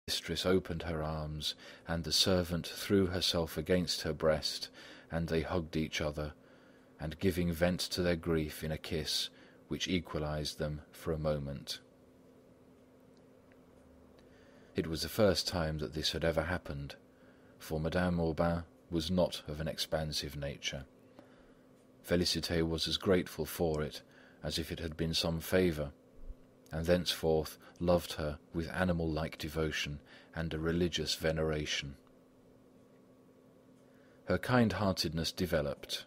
mistress opened her arms, and the servant threw herself against her breast, and they hugged each other, and giving vent to their grief in a kiss which equalized them for a moment. It was the first time that this had ever happened, for Madame Aubain was not of an expansive nature. Félicité was as grateful for it as if it had been some favour, and thenceforth loved her with animal-like devotion and a religious veneration. Her kind-heartedness developed.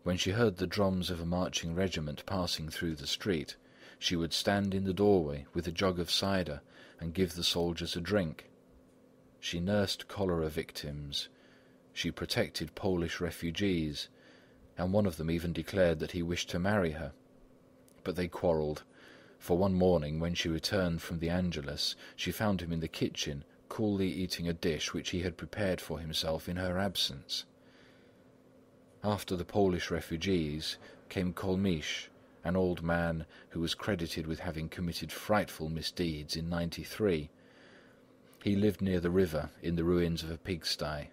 When she heard the drums of a marching regiment passing through the street, she would stand in the doorway with a jug of cider and give the soldiers a drink. She nursed cholera victims. She protected Polish refugees, and one of them even declared that he wished to marry her. But they quarrelled, for one morning when she returned from the Angelus, she found him in the kitchen coolly eating a dish which he had prepared for himself in her absence. After the Polish refugees came Kolmish, an old man who was credited with having committed frightful misdeeds in '93. He lived near the river in the ruins of a pigsty.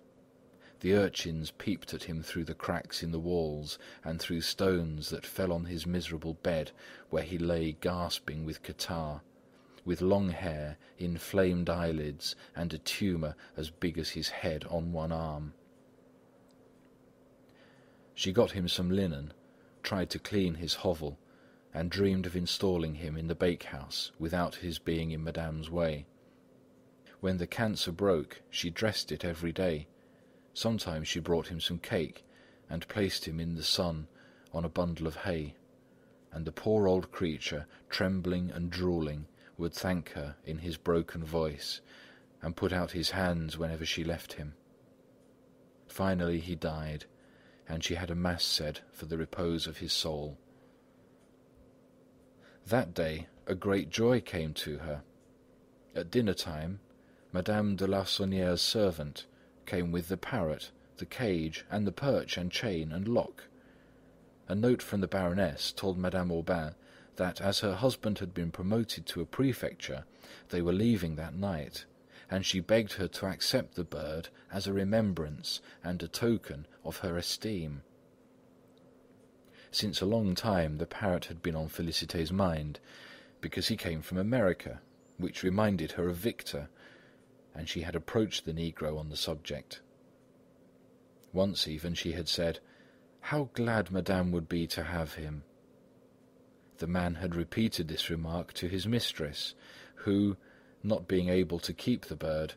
The urchins peeped at him through the cracks in the walls and through stones that fell on his miserable bed where he lay gasping with catarrh, with long hair, inflamed eyelids, and a tumour as big as his head on one arm. She got him some linen, tried to clean his hovel, and dreamed of installing him in the bakehouse without his being in Madame's way. When the cancer broke, she dressed it every day. Sometimes she brought him some cake and placed him in the sun on a bundle of hay, and the poor old creature, trembling and drooling, would thank her in his broken voice and put out his hands whenever she left him. Finally he died, and she had a mass said for the repose of his soul. That day a great joy came to her. At dinner-time, Madame de Larsonnière's servant came with the parrot, the cage, and the perch and chain and lock. A note from the Baroness told Madame Aubain that as her husband had been promoted to a prefecture, they were leaving that night, and she begged her to accept the bird as a remembrance and a token of her esteem. Since a long time the parrot had been on Félicité's mind, because he came from America, which reminded her of Victor, and she had approached the negro on the subject. Once even she had said, "How glad Madame would be to have him." The man had repeated this remark to his mistress, who, not being able to keep the bird,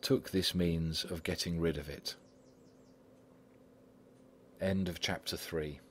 took this means of getting rid of it. End of chapter 3.